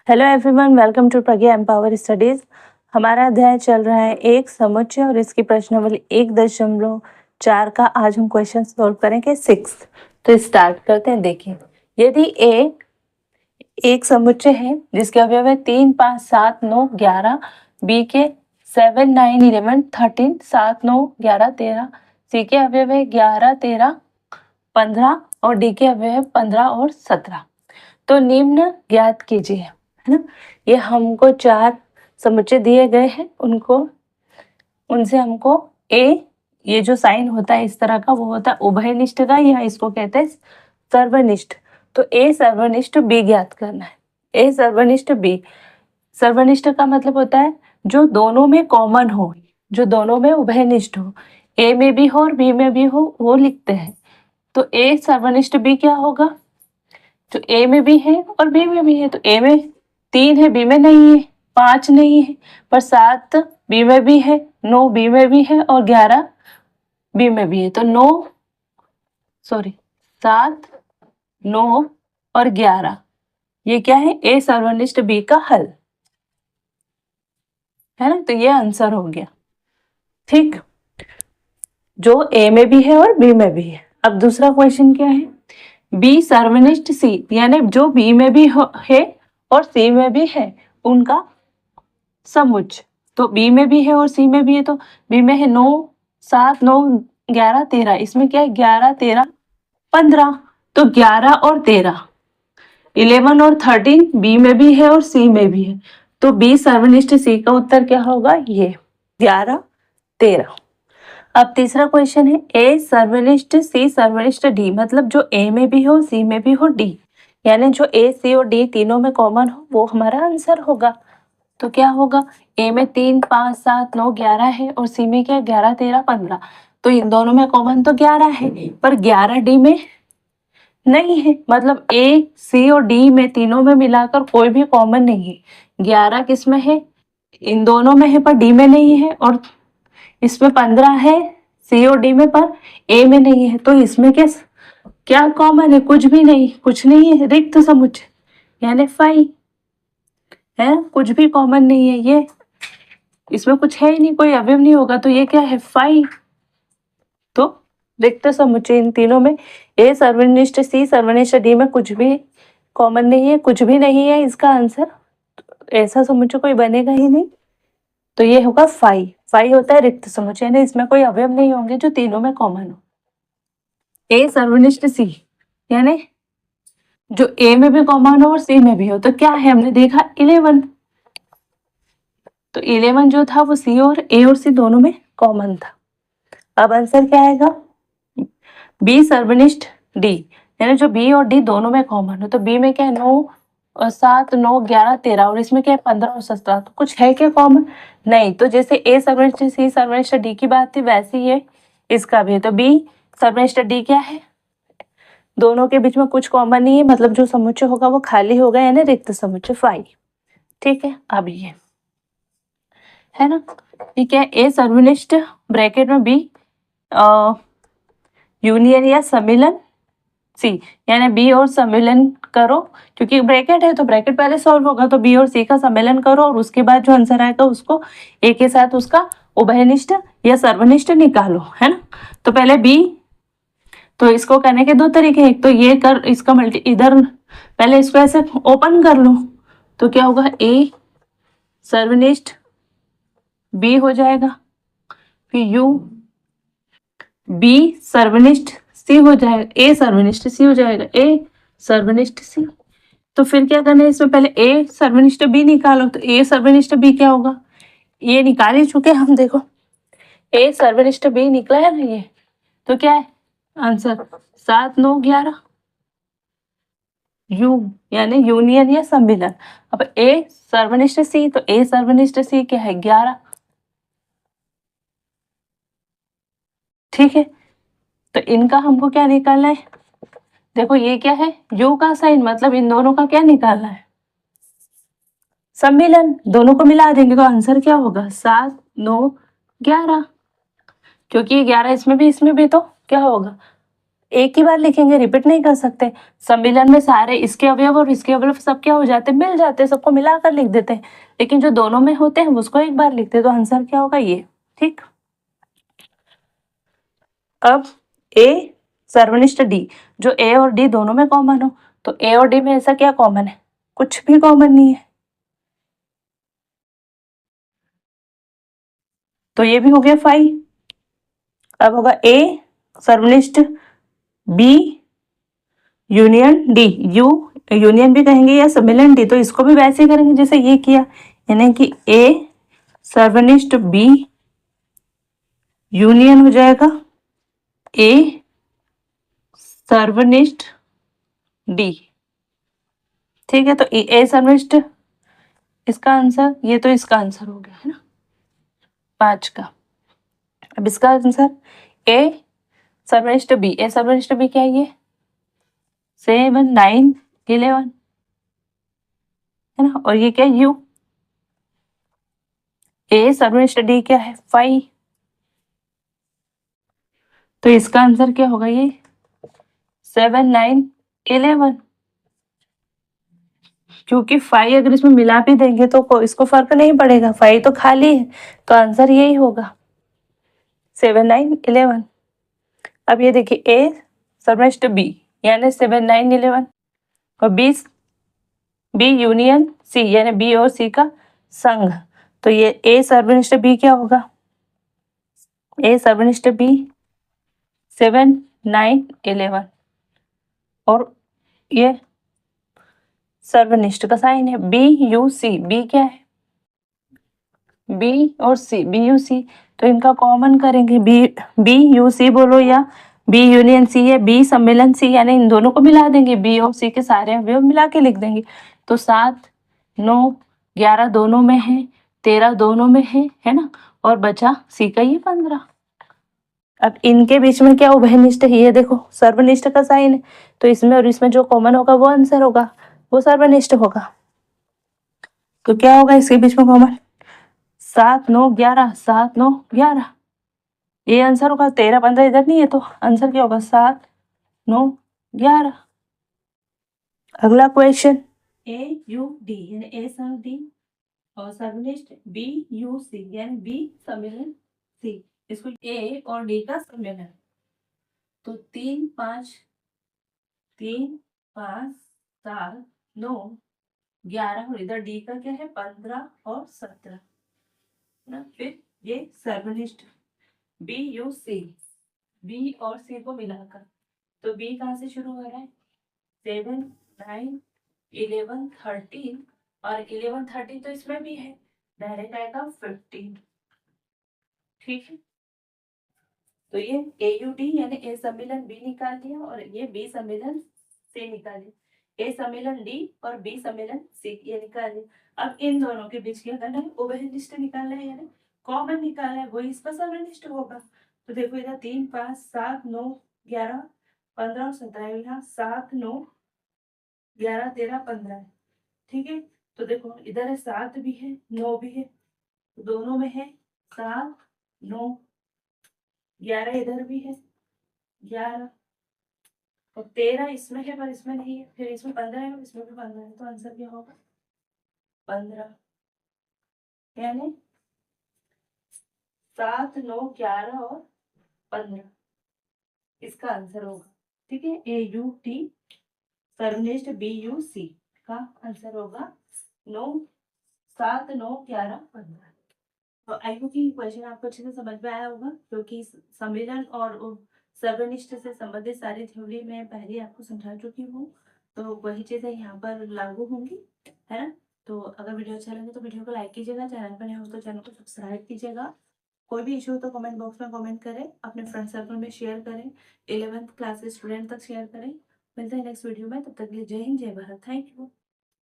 Hello everyone, welcome to Pragya empower studies. हमारा अध्याय चल रहा है एक समुच्चय और इसकी प्रश्नावली 1.4 का। आज हम क्वेश्चन सॉल्व करेंगे 6। तो स्टार्ट करते हैं। देखिए, यदि ए एक समुच्चय है जिसके अवयव है 3, 5, 7, 9, 11, बी के 7, 9, 11, 13, 7, 9, 11, 13, सी के अवयव है 11, 13, 15 और डी के अवयव है 15 और 17, तो निम्न ज्ञात कीजिए। है ना, ये हमको 4 समुच्चय दिए गए हैं, उनसे हमको ए, ये जो साइन होता है इस तरह का, वो होता है उभयनिष्ठ का, या इसको कहते हैं सर्वनिष्ठ। तो ए सर्वनिष्ठ बी ज्ञात करना है। ए सर्वनिष्ठ बी, सर्वनिष्ठ का मतलब होता है जो दोनों में कॉमन हो, जो दोनों में उभयनिष्ठ हो, ए में भी हो और बी में भी हो, वो लिखते हैं। तो ए सर्वनिष्ठ बी क्या होगा, जो ए में भी है और बी में भी है। तो ए में 3 है, बी में नहीं है, 5 नहीं है, पर 7 बी में भी है, 9 बी में भी है और 11 बी में भी है। तो 7, 9 और 11, ये क्या है, ए सर्वनिष्ठ बी का हल है ना। तो ये आंसर हो गया। ठीक, जो ए में भी है और बी में भी है। अब दूसरा क्वेश्चन क्या है, बी सर्वनिष्ठ सी, यानी जो बी में भी है और सी में भी है उनका समुच्चय। तो बी में भी है और सी में भी है, तो बी में है 9, 7, 9, 11, 13, इसमें क्या है 11, 13, 15, तो 11 और 13, 11 और 13 बी में भी है और सी में भी है। तो बी सर्वनिष्ठ सी का उत्तर क्या होगा, ये 11, 13। अब तीसरा क्वेश्चन है ए सर्वनिष्ठ सी सर्वनिष्ठ डी, मतलब जो ए में भी हो सी में भी हो डी, यानी जो ए सी और डी तीनों में कॉमन हो, वो हमारा आंसर होगा। तो क्या होगा, ए में 3, 5, 7, 9, 11 है और सी में क्या है 11, 13, 15, तो इन दोनों में कॉमन तो 11 है, पर 11 डी में नहीं है। मतलब ए सी और डी में तीनों में मिलाकर कोई भी कॉमन नहीं है। 11 किस में है, इन दोनों में है पर डी में नहीं है, और इसमें 15 है सी और डी में पर ए में नहीं है। तो इसमें क्या क्या कॉमन है, कुछ भी नहीं, कुछ नहीं है, रिक्त समुच्चय यानी फाई है, कुछ भी कॉमन नहीं है, ये इसमें कुछ है ही नहीं, कोई अवयव नहीं होगा, तो ये क्या है फाई। तो रिक्त समुच्चय इन तीनों में ए सर्वनिष्ठ सी सर्वनिष्ठ डी में कुछ भी कॉमन नहीं है, कुछ भी नहीं है इसका आंसर, ऐसा समुच्चय कोई बनेगा ही नहीं। तो ये होगा फाई। फाई होता है रिक्त समुच्चय, यानी इसमें कोई अवयव नहीं होंगे जो तीनों में कॉमन हो। ए सर्वनिष्ठ सी, यानी जो ए में भी कॉमन हो और सी में भी हो, तो क्या है, हमने देखा 11, तो 11 जो था वो सी और ए और सी दोनों में कॉमन था। अब आंसर क्या आएगा, बी सर्वनिष्ठ डी, यानी जो बी और डी दोनों में कॉमन हो। तो बी में क्या है 9 और 7, 9, 11, 13, और इसमें क्या है 15 और 17, तो कुछ है क्या कॉमन, नहीं। तो जैसे ए सर्वनिष्ठ सी सर्वनिष्ठ डी की बात थी, वैसे ही इसका भी है। तो बी सर्वनिष्ठ डी क्या है, दोनों के बीच में कुछ कॉमन नहीं है, मतलब जो समुच्चय होगा वो खाली होगा, यानी रिक्त समुच्चय फाई। ठीक है, अब ये है ना, ठीक है। ए सर्वनिष्ठ ब्रैकेट में बी यूनियन या सम्मिलन सी, यानी बी और सम्मिलन करो, क्योंकि ब्रैकेट है तो ब्रैकेट पहले सॉल्व होगा, तो बी और सी का सम्मिलन करो और उसके बाद जो आंसर आएगा उसको ए के साथ उसका उभयनिष्ठ या सर्वनिष्ठ निकालो, है ना। तो पहले बी, तो इसको करने के 2 तरीके हैं, एक तो ये कर, इसका मल्टी इधर पहले इसको ऐसे ओपन कर लो, तो क्या होगा ए सर्वनिष्ठ बी हो जाएगा, फिर यू बी सर्वनिष्ठ सी हो जाएगा, ए सर्वनिष्ठ सी हो जाएगा, ए सर्वनिष्ठ सी। तो फिर क्या करना है, इसमें पहले ए सर्वनिष्ठ बी निकालो, तो ए सर्वनिष्ठ बी क्या होगा, ये निकाल ही चुके हम, देखो ए सर्वनिष्ठ बी निकला है ना ये, तो क्या है आंसर 7, 9, 11 यू, यानी यूनियन या सम्मिलन। अब ए सर्वनिष्ठ सी, तो ए सर्वनिष्ठ सी क्या है 11। ठीक है, तो इनका हमको क्या निकालना है, देखो ये क्या है यू का साइन, मतलब इन दोनों का क्या निकालना है, सम्मिलन, दोनों को मिला देंगे तो आंसर क्या होगा 7, 9, 11, क्योंकि 11 इसमें भी तो क्या होगा एक ही बार लिखेंगे, रिपीट नहीं कर सकते। सम्मिलन में सारे इसके अवयव और इसके अवयव सब क्या हो जाते हैं, मिल जाते हैं, सबको मिलाकर लिख देते हैं। लेकिन जो दोनों में होते हैं उसको एक बार लिखते हैं, तो आंसर क्या होगा ये। ठीक, अब ए सर्वनिष्ठ डी, जो ए और डी दोनों में कॉमन हो, तो ए और डी में ऐसा क्या कॉमन है, कुछ भी कॉमन नहीं है, तो ये भी हो गया 5। अब होगा ए सर्वनिष्ठ B union D, U union भी कहेंगे या सम्मिलन डी, तो इसको भी वैसे ही करेंगे जैसे ये किया, यानी कि ए सर्वनिष्ठ बी यूनियन हो जाएगा ए सर्वनिष्ठ डी। ठीक है, तो ए सर्वनिष्ठ इसका आंसर, ये तो इसका आंसर हो गया है ना 5 का। अब इसका आंसर ए सर्वनिष्ठ बी, ए सर्वनिष्ठ बी क्या है, ये 7 9 11 है ना, और ये क्या है यू, ए सर्वनिष्ठ डी क्या है 5, तो इसका आंसर क्या होगा ये 7 9 11, क्योंकि 5 अगर इसमें मिला भी देंगे तो इसको फर्क नहीं पड़ेगा, 5 तो खाली है, तो आंसर यही होगा 7 9 11। अब ये देखिए ए सर्वनिष्ठ बी यानी 7 9 11, और बी यूनियन सी यानी बी और सी का संघ, तो ये ए सर्वनिष्ठ बी क्या होगा, ए सर्वनिष्ठ बी 7 9 11, और ये सर्वनिष्ठ का साइन है बी यू सी, बी क्या है बी और सी, बी यू सी, तो इनका कॉमन करेंगे, बी यू सी बोलो या बी यूनियन सी है, बी सम्मिलन सी, यानी इन दोनों को मिला देंगे, बी और सी के सारे अवयव मिला के लिख देंगे, तो 7 9 11 दोनों में है, 13 दोनों में है ना, और बचा सी का ये 15। अब इनके बीच में क्या उभयनिष्ठ है, ये देखो सर्वनिष्ठ का साइन है, तो इसमें और इसमें जो कॉमन होगा वो आंसर होगा, वो सर्वनिष्ठ होगा। तो क्या होगा इसके बीच में कॉमन, 7 9 11, 7 9 11, ये आंसर होगा। 13 15 इधर नहीं है, तो आंसर क्या होगा 7 9 11। अगला क्वेश्चन, ए यू डी यानी ए सम डी और सर्वनिष्ठ बी यू सी यानी बी सम्मिलन सी, इसको ए और डी का सम्मिलन, तो 3 5 7 9 11, और इधर डी का क्या है 15 और 17 ना, फिर ये सर्वनिष्ठ बी यू सी, बी और सी को मिलाकर, तो बी कहाँ से शुरू हो रहा है 7 9 11 13, और 11 13 तो इसमें भी है, डायरेक्ट आएगा 15। ठीक है, तो ये ए यू डी यानी ए सम्मिलन बी निकाल लिया, और ये बी सम्मिलन सी निकाल लिया, ए सम्मिलन डी और बी सम्मिलन सी ये निकाल लिया। अब इन दोनों के बीच क्या करना है, उभयनिष्ठ निकालना है, यानी कॉमन निकालना है, वही इसका सर्वनिष्ठ होगा। तो देखो इधर 3 5 7 9 11 15 और 17, यहाँ 7 9 11 13 15 है। ठीक है, तो देखो इधर है 7 भी है 9 भी है, तो दोनों में है 7 9, 11 इधर भी है 11, और 13 इसमें है पर इसमें नहीं है, फिर इसमें 15 है और इसमें भी 15 है, तो आंसर क्या होगा 15, यानी 7 9 11 और 15 इसका आंसर होगा। ठीक है, ए U T सर्वनिष्ठ B you see का आंसर होगा 9 7 9 11 15। तो आई होप कि क्वेश्चन आपको अच्छे से समझ में आया होगा, क्योंकि सम्मिलन और सर्वनिष्ठ से संबंधित सारी थ्योरी मैं पहले आपको समझा चुकी हूँ, तो वही चीजें यहाँ पर लागू होंगी, है ना। तो अगर वीडियो अच्छा लगे तो वीडियो को लाइक कीजिएगा, चैनल पर नए हो तो चैनल को सब्सक्राइब कीजिएगा, कोई भी इशू हो तो कमेंट बॉक्स में कमेंट करें, अपने फ्रेंड सर्कल में शेयर करें, 11th क्लास के स्टूडेंट तक शेयर करें। मिलते हैं नेक्स्ट वीडियो में, तब तक के लिए जय हिंद जय भारत, थैंक यू।